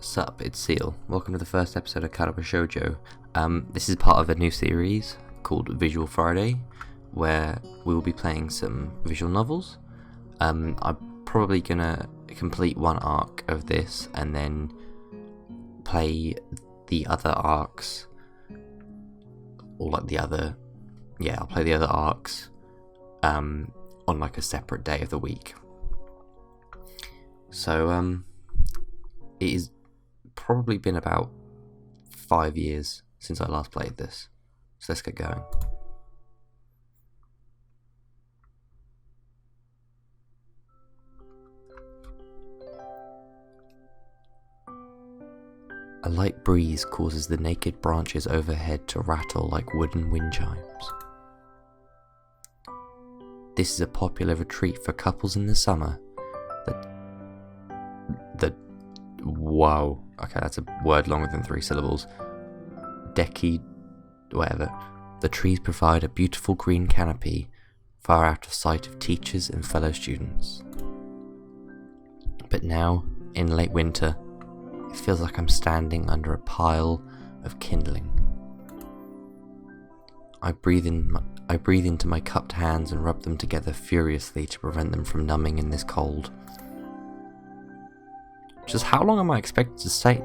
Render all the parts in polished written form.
Sup, it's Seal. Welcome to the first episode of Katawa Shoujo. This is part of a new series called Visual Friday, where we will be playing some visual novels. I'm probably gonna complete one arc of this and then play the other arcs, or like I'll play the other arcs on like a separate day of the week. So it has probably been about 5 years since I last played this, so let's get going. A light breeze causes the naked branches overhead to rattle like wooden wind chimes. This is a popular retreat for couples in the summer. Wow. Okay, that's a word longer than 3 syllables. Whatever. The trees provide a beautiful green canopy, far out of sight of teachers and fellow students. But now, in late winter, it feels like I'm standing under a pile of kindling. I breathe into my cupped hands and rub them together furiously to prevent them from numbing in this cold. Just how long am I expected to stay?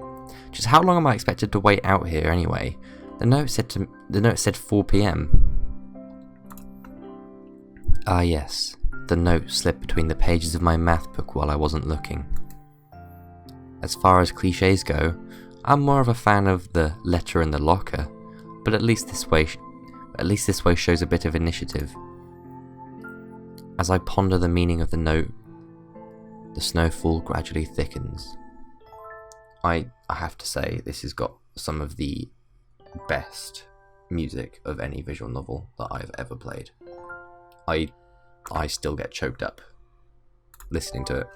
Just how long am I expected to wait out here anyway? The note said 4 p.m. Ah yes, the note slipped between the pages of my math book while I wasn't looking. As far as cliches go, I'm more of a fan of the letter in the locker, but at least this way shows a bit of initiative. As I ponder the meaning of the note, the snowfall gradually thickens. I have to say, this has got some of the best music of any visual novel that I've ever played. I still get choked up listening to it.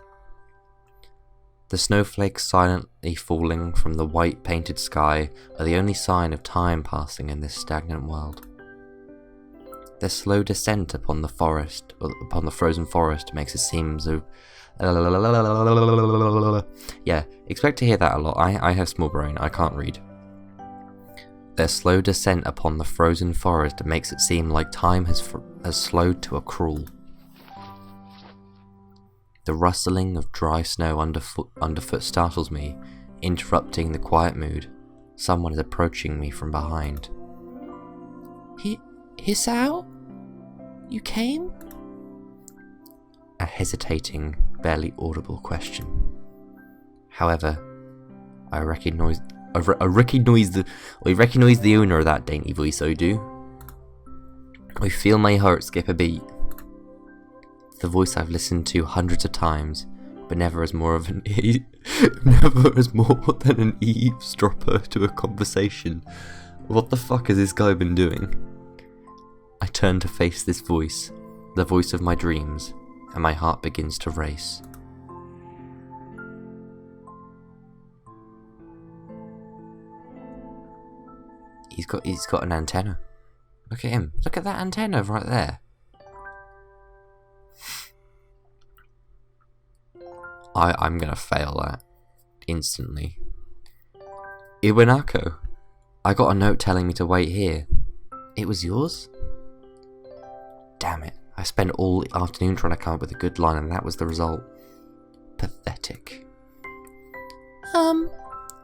The snowflakes silently falling from the white painted sky are the only sign of time passing in this stagnant world. Their slow descent upon the frozen forest makes it seem so... Yeah, expect to hear that a lot. I have small brain, I can't read. Their slow descent upon the frozen forest makes it seem like time has slowed to a crawl. The rustling of dry snow underfoot startles me, interrupting the quiet mood. Someone is approaching me from behind. Hisao? You came? A hesitating, barely audible question. However, I recognize the owner of that dainty voice, I do. I feel my heart skip a beat. The voice I've listened to hundreds of times, but never as more than an eavesdropper to a conversation. What the fuck has this guy been doing? I turn to face this voice, the voice of my dreams, and my heart begins to race. He's got an antenna. Look at him. Look at that antenna right there. I'm gonna fail that instantly. Iwanako, I got a note telling me to wait here. It was yours? Damn it. I spent all the afternoon trying to come up with a good line and that was the result. Pathetic.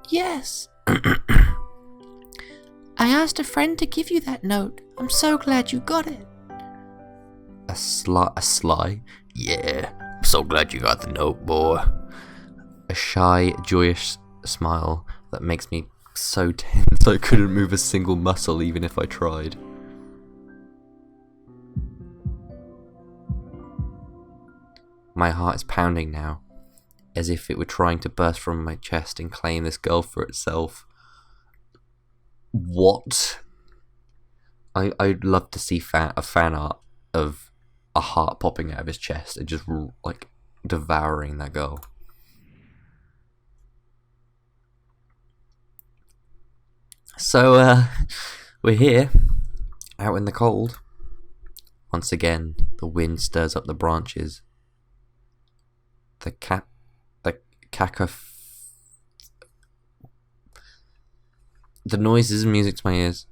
Yes. I asked a friend to give you that note. I'm so glad you got it. A sly? Yeah, I'm so glad you got the note, boy. A shy, joyous smile that makes me so tense I couldn't move a single muscle even if I tried. My heart is pounding now, as if it were trying to burst from my chest and claim this girl for itself. What? I'd love to see a fan art of a heart popping out of his chest and just like devouring that girl. So we're here, out in the cold. Once again, the wind stirs up the branches. The The noise is music to my ears.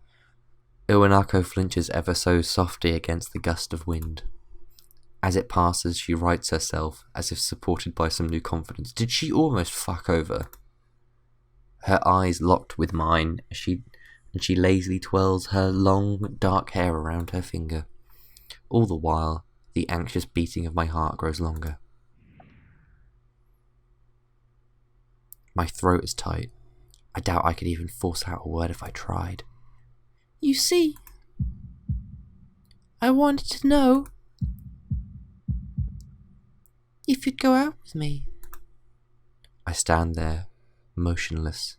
Iwanako flinches ever so softly against the gust of wind. As it passes, she rights herself, as if supported by some new confidence. Did she almost fuck over? Her eyes locked with mine, and she lazily twirls her long, dark hair around her finger. All the while, the anxious beating of my heart grows longer. My throat is tight. I doubt I could even force out a word if I tried. You see, I wanted to know if you'd go out with me. I stand there, motionless,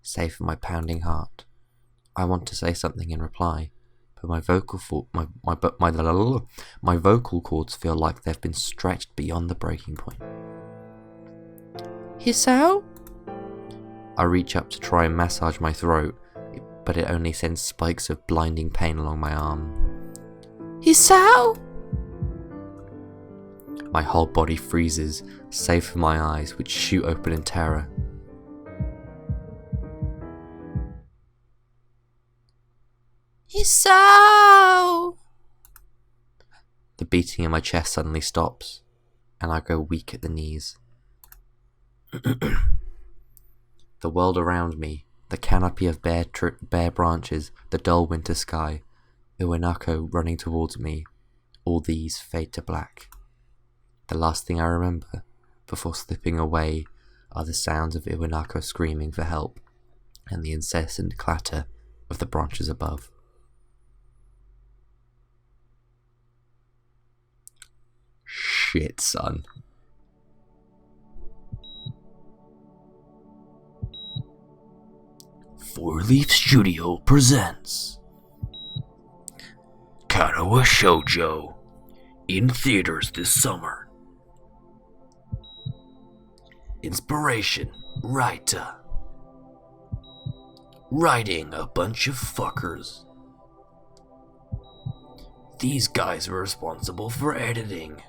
save for my pounding heart. I want to say something in reply, but my vocal cords feel like they've been stretched beyond the breaking point. Hisao? I reach up to try and massage my throat, but it only sends spikes of blinding pain along my arm. Hisao? My whole body freezes, save for my eyes, which shoot open in terror. Hisao! The beating in my chest suddenly stops, and I go weak at the knees. The world around me, the canopy of bare branches, the dull winter sky, Iwanako running towards me, all these fade to black. The last thing I remember, before slipping away, are the sounds of Iwanako screaming for help, and the incessant clatter of the branches above. Shit, son. Four Leaf Studio presents Katawa Shoujo in theaters this summer. Inspiration, Raita. Writing, a bunch of fuckers. These guys were responsible for editing.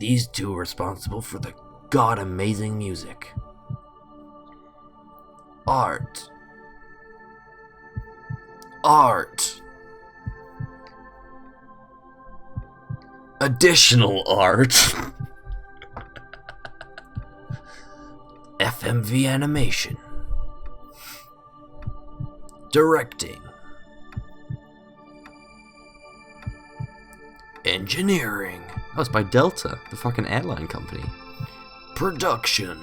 These two are responsible for the god-amazing music. Art. Additional art. FMV animation. Directing. Engineering. Oh, it's by Delta, the fucking airline company. Production.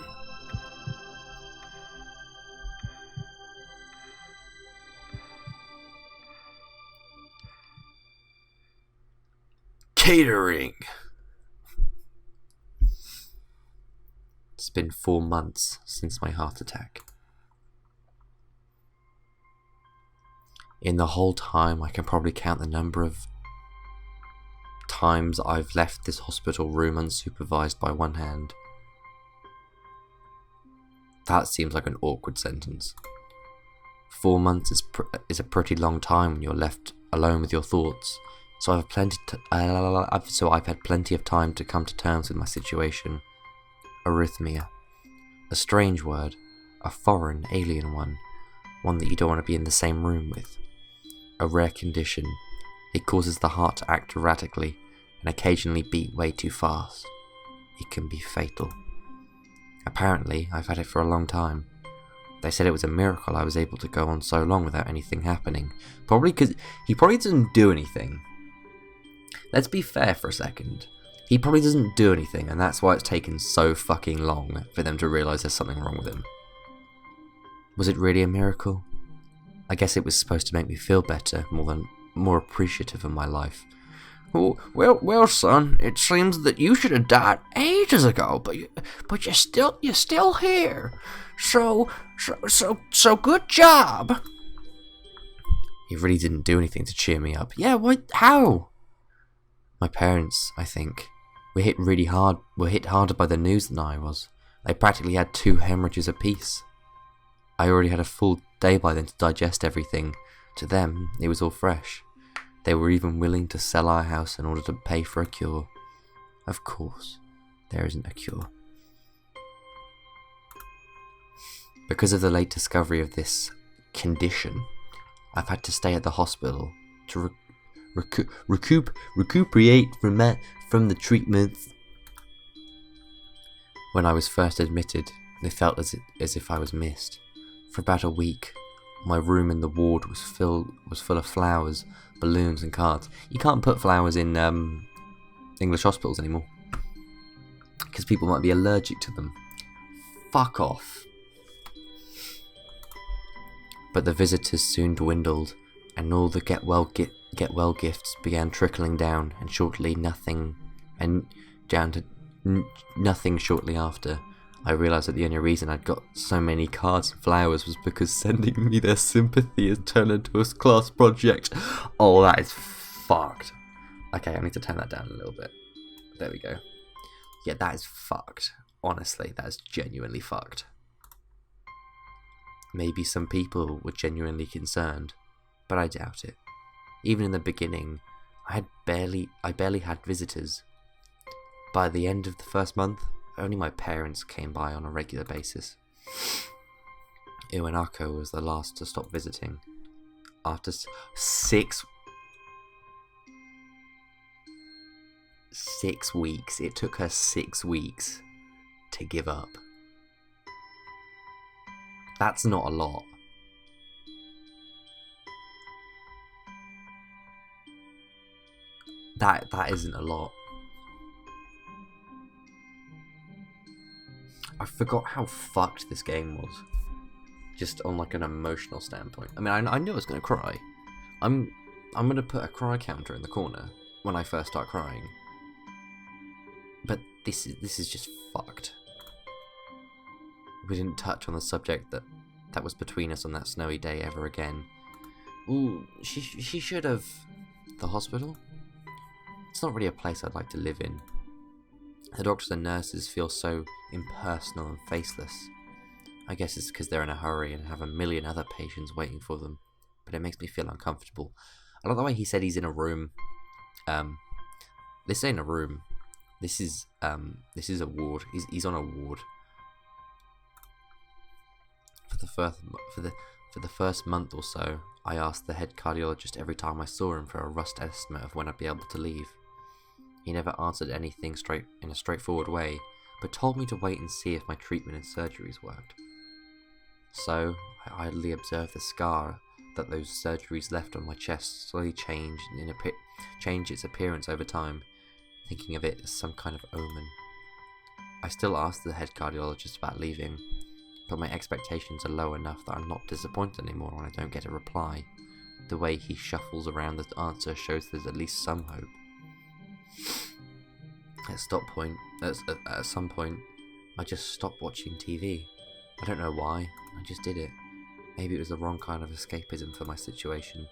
Catering. It's been 4 months since my heart attack. In the whole time, I can probably count the number of times I've left this hospital room unsupervised by one hand. That seems like an awkward sentence. 4 months is a pretty long time when you're left alone with your thoughts. So I've had plenty of time to come to terms with my situation. Arrhythmia. A strange word. A foreign, alien one. One that you don't want to be in the same room with. A rare condition. It causes the heart to act erratically and occasionally beat way too fast. It can be fatal. Apparently, I've had it for a long time. They said it was a miracle I was able to go on so long without anything happening. Probably because he probably doesn't do anything. Let's be fair for a second. He probably doesn't do anything, and that's why it's taken so fucking long for them to realise there's something wrong with him. Was it really a miracle? I guess it was supposed to make me feel better, more appreciative of my life. Well, son, it seems that you should have died ages ago, but you're still here. So good job. He really didn't do anything to cheer me up. Yeah, what? How? My parents, I think, were hit harder by the news than I was. They practically had 2 hemorrhages apiece. I already had a full day by then to digest everything. To them, it was all fresh. They were even willing to sell our house in order to pay for a cure. Of course, there isn't a cure. Because of the late discovery of this condition, I've had to stay at the hospital to recuperate from the treatments. When I was first admitted, it felt as if I was missed. For about a week, my room in the ward was full of flowers, balloons and cards. You can't put flowers in English hospitals anymore, because people might be allergic to them. Fuck off. But the visitors soon dwindled, and all the get well gifts began trickling down, and nothing shortly after. I realised that the only reason I'd got so many cards and flowers was because sending me their sympathy has turned into a class project. Oh, that is fucked. Okay, I need to turn that down a little bit. There we go. Yeah, that is fucked. Honestly, that is genuinely fucked. Maybe some people were genuinely concerned, but I doubt it. Even in the beginning, I barely had visitors. By the end of the first month, only my parents came by on a regular basis. Iwanako was the last to stop visiting. After 6 weeks, it took her 6 weeks to give up. That's not a lot. That isn't a lot. I forgot how fucked this game was, just on like an emotional standpoint. I mean, I knew I was gonna cry. I'm gonna put a cry counter in the corner when I first start crying. But this is just fucked. We didn't touch on the subject that was between us on that snowy day ever again. Ooh, she should have. The hospital? It's not really a place I'd like to live in. The doctors and nurses feel so impersonal and faceless. I guess it's because they're in a hurry and have a million other patients waiting for them, but it makes me feel uncomfortable. I like the way he said he's in a room. This ain't a room. This is a ward. He's on a ward. For the first month or so, I asked the head cardiologist every time I saw him for a rough estimate of when I'd be able to leave. He never answered anything in a straightforward way, but told me to wait and see if my treatment and surgeries worked. So, I idly observed the scar that those surgeries left on my chest slowly change its appearance over time, thinking of it as some kind of omen. I still ask the head cardiologist about leaving, but my expectations are low enough that I'm not disappointed anymore when I don't get a reply. The way he shuffles around the answer shows there's at least some hope. At some point, I just stopped watching TV. I don't know why, I just did it. Maybe it was the wrong kind of escapism for my situation.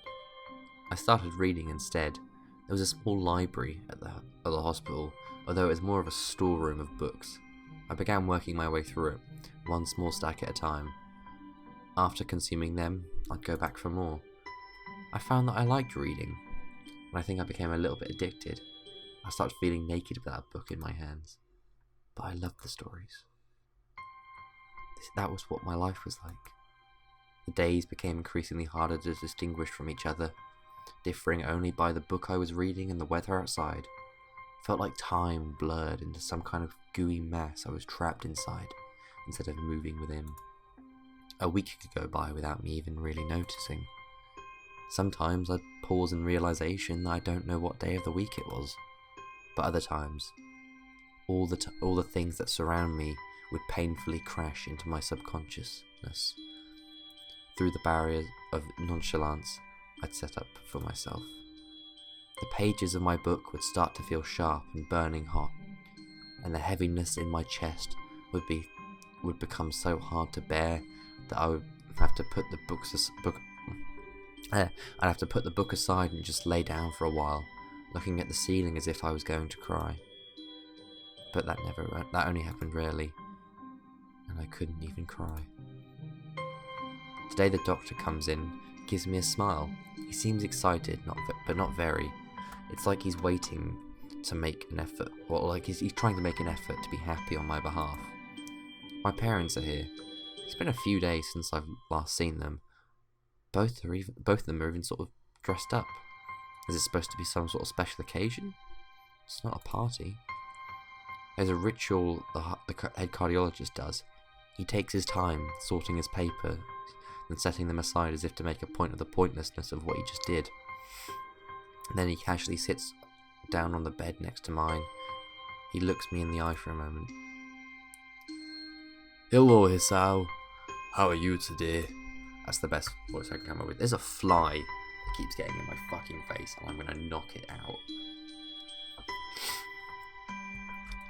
I started reading instead. There was a small library at the hospital, although it was more of a storeroom of books. I began working my way through it, one small stack at a time. After consuming them, I'd go back for more. I found that I liked reading, and I think I became a little bit addicted. I started feeling naked with that book in my hands. But I loved the stories. That was what my life was like. The days became increasingly harder to distinguish from each other, differing only by the book I was reading and the weather outside. It felt like time blurred into some kind of gooey mass I was trapped inside, instead of moving within. A week could go by without me even really noticing. Sometimes I'd pause in realization that I don't know what day of the week it was. But other times, all the things that surround me would painfully crash into my subconsciousness. Through the barriers of nonchalance I'd set up for myself. The pages of my book would start to feel sharp and burning hot, and the heaviness in my chest would become so hard to bear that I would have to put the book aside and just lay down for a while, looking at the ceiling as if I was going to cry. But that only happened rarely, and I couldn't even cry. Today the doctor comes in, gives me a smile. He seems excited, but not very. It's like he's waiting to make an effort, or like he's trying to make an effort to be happy on my behalf. My parents are here. It's been a few days since I've last seen them. Both of them are even sort of dressed up. Is it supposed to be some sort of special occasion? It's not a party. There's a ritual the head cardiologist does. He takes his time sorting his papers and setting them aside as if to make a point of the pointlessness of what he just did. And then he casually sits down on the bed next to mine. He looks me in the eye for a moment. Hello, Hisao. How are you today? That's the best voice I can come up with. There's a fly that keeps getting in my fucking face and I'm gonna knock it out.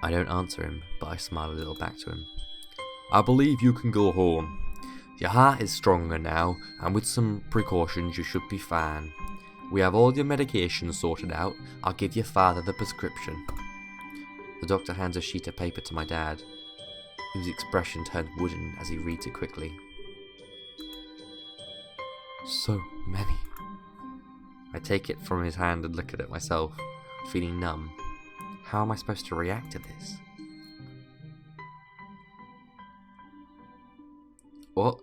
I don't answer him, but I smile a little back to him. I believe you can go home. Your heart is stronger now, and with some precautions you should be fine. We have all your medications sorted out. I'll give your father the prescription. The doctor hands a sheet of paper to my dad, whose expression turns wooden as he reads it quickly. So many. I take it from his hand and look at it myself, feeling numb. How am I supposed to react to this? What?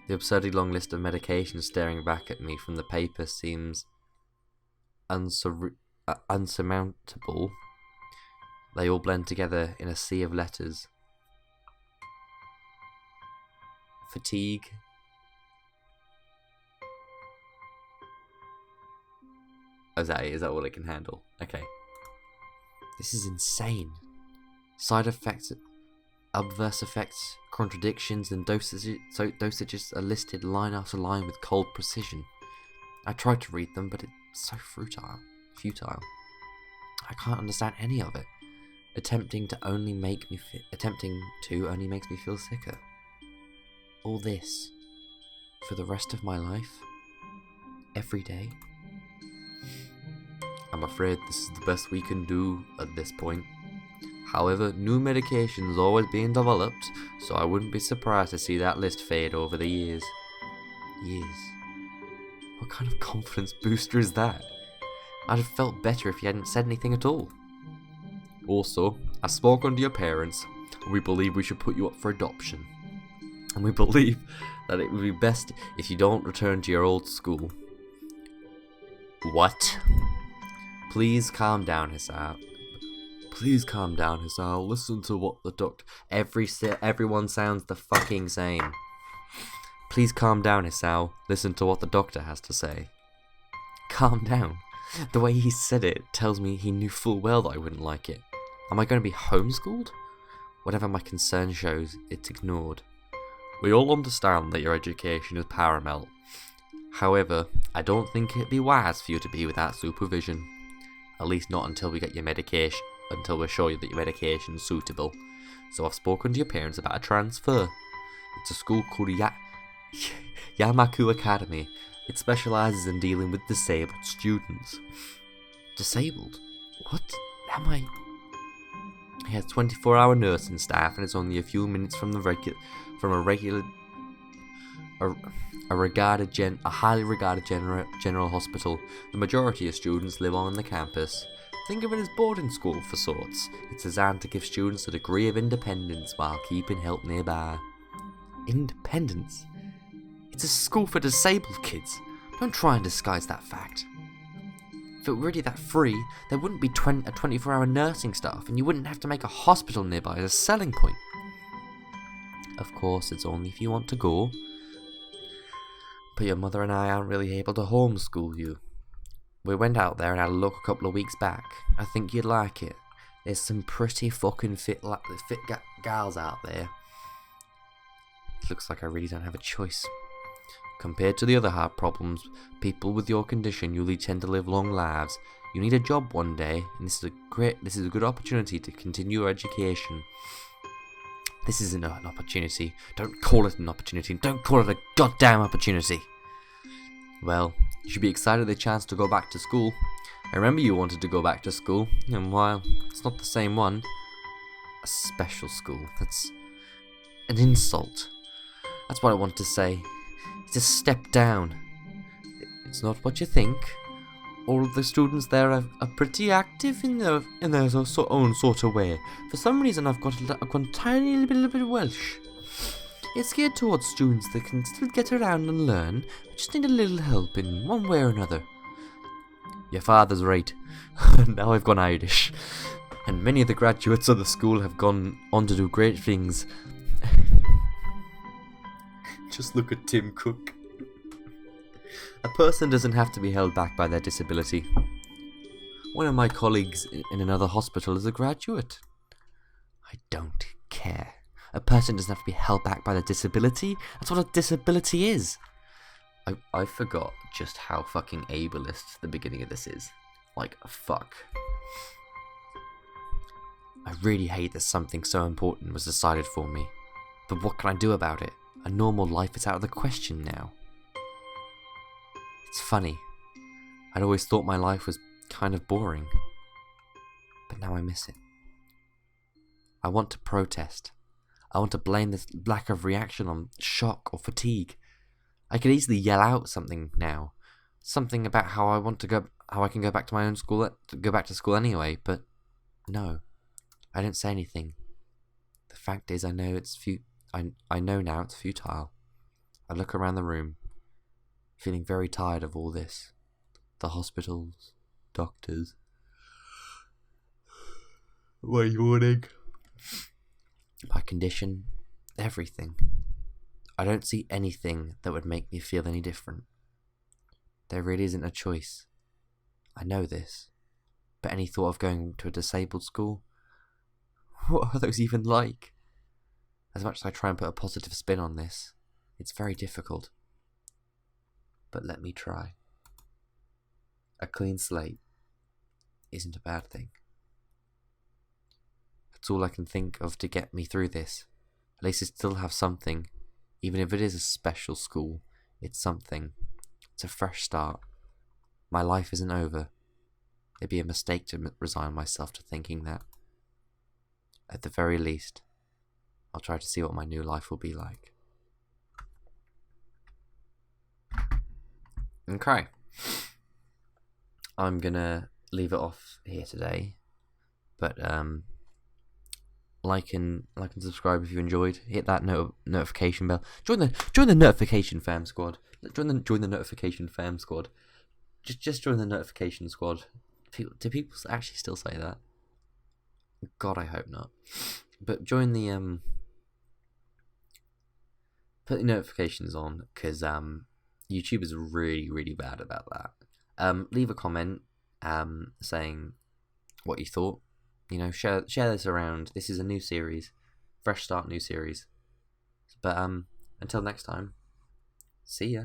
The absurdly long list of medications staring back at me from the paper seems unsurmountable. They all blend together in a sea of letters. Fatigue. Is that all it can handle? Okay. This is insane. Side effects, adverse effects, contradictions, and dosages are listed line after line with cold precision. I tried to read them, but it's so futile. I can't understand any of it. Attempting to only makes me feel sicker. All this for the rest of my life, every day. I'm afraid this is the best we can do at this point. However, new medications are always being developed, so I wouldn't be surprised to see that list fade over the years. Years? What kind of confidence booster is that? I'd have felt better if you hadn't said anything at all. Also, I've spoken to your parents, and we believe we should put you up for adoption. And we believe that it would be best if you don't return to your old school. What? Please calm down, Hisao. Listen to what the doctor... Everyone sounds the fucking same. Please calm down, Hisao. Listen to what the doctor has to say. Calm down? The way he said it tells me he knew full well that I wouldn't like it. Am I going to be homeschooled? Whatever my concern shows, it's ignored. We all understand that your education is paramount. However, I don't think it'd be wise for you to be without supervision. At least not until we get your medication, until we're sure that your medication is suitable. So I've spoken to your parents about a transfer. It's a school called Yamaku Academy. It specialises in dealing with disabled students. Disabled? What? Am I? He has 24-hour nursing staff and is only a few minutes from a highly regarded general hospital. The majority of students live on the campus. Think of it as boarding school for sorts. It's designed to give students a degree of independence while keeping help nearby. Independence? It's a school for disabled kids. Don't try and disguise that fact. If it were really that free, there wouldn't be a 24-hour nursing staff, and you wouldn't have to make a hospital nearby as a selling point. Of course, it's only if you want to go. But your mother and I aren't really able to homeschool you. We went out there and had a look a couple of weeks back. I think you'd like it. There's some pretty fucking fit gals out there. It looks like I really don't have a choice. Compared to the other heart problems, people with your condition usually tend to live long lives. You need a job one day, and this is a good opportunity to continue your education. This isn't an opportunity. Don't call it an opportunity. Don't call it a goddamn opportunity. Well, you should be excited at the chance to go back to school. I remember you wanted to go back to school, and while it's not the same one, a special school, that's an insult. That's what I wanted to say. It's a step down. It's not what you think. all of the students there are pretty active in their own sort of way. For some reason, I've got a tiny little bit of Welsh. It's geared towards students that can still get around and learn, but just need a little help in one way or another. Your father's right. Now I've gone Irish. And many of the graduates of the school have gone on to do great things. Just look at Tim Cook. A person doesn't have to be held back by their disability. One of my colleagues in another hospital is a graduate. I don't care. A person doesn't have to be held back by their disability. That's what a disability is. I forgot just how fucking ableist the beginning of this is. Like, fuck. I really hate that something so important was decided for me. But what can I do about it? A normal life is out of the question now. It's funny. I'd always thought my life was kind of boring. But now I miss it. I want to protest. I want to blame this lack of reaction on shock or fatigue. I could easily yell out something now. Something about how I can go back to my own school, go back to school anyway, but no. I don't say anything. The fact is I know I know now it's futile. I look around the room, feeling very tired of all this. The hospitals, doctors, my yawning, my condition, everything. I don't see anything that would make me feel any different. There really isn't a choice. I know this. But any thought of going to a disabled school? What are those even like? As much as I try and put a positive spin on this, it's very difficult. But let me try. A clean slate isn't a bad thing. That's all I can think of to get me through this. At least I still have something. Even if it is a special school, it's something. It's a fresh start. My life isn't over. It'd be a mistake to resign myself to thinking that. At the very least, I'll try to see what my new life will be like. Okay. I'm gonna leave it off here today. But like and subscribe if you enjoyed. Hit that notification bell. Join the notification fam squad. Join the notification fam squad. Just join the notification squad. Do people actually still say that? God, I hope not. But join the put the notifications on, because YouTube is really, really bad about that. Leave a comment saying what you thought. You know, share this around. This is a new series, fresh start, new series. But until next time, see ya.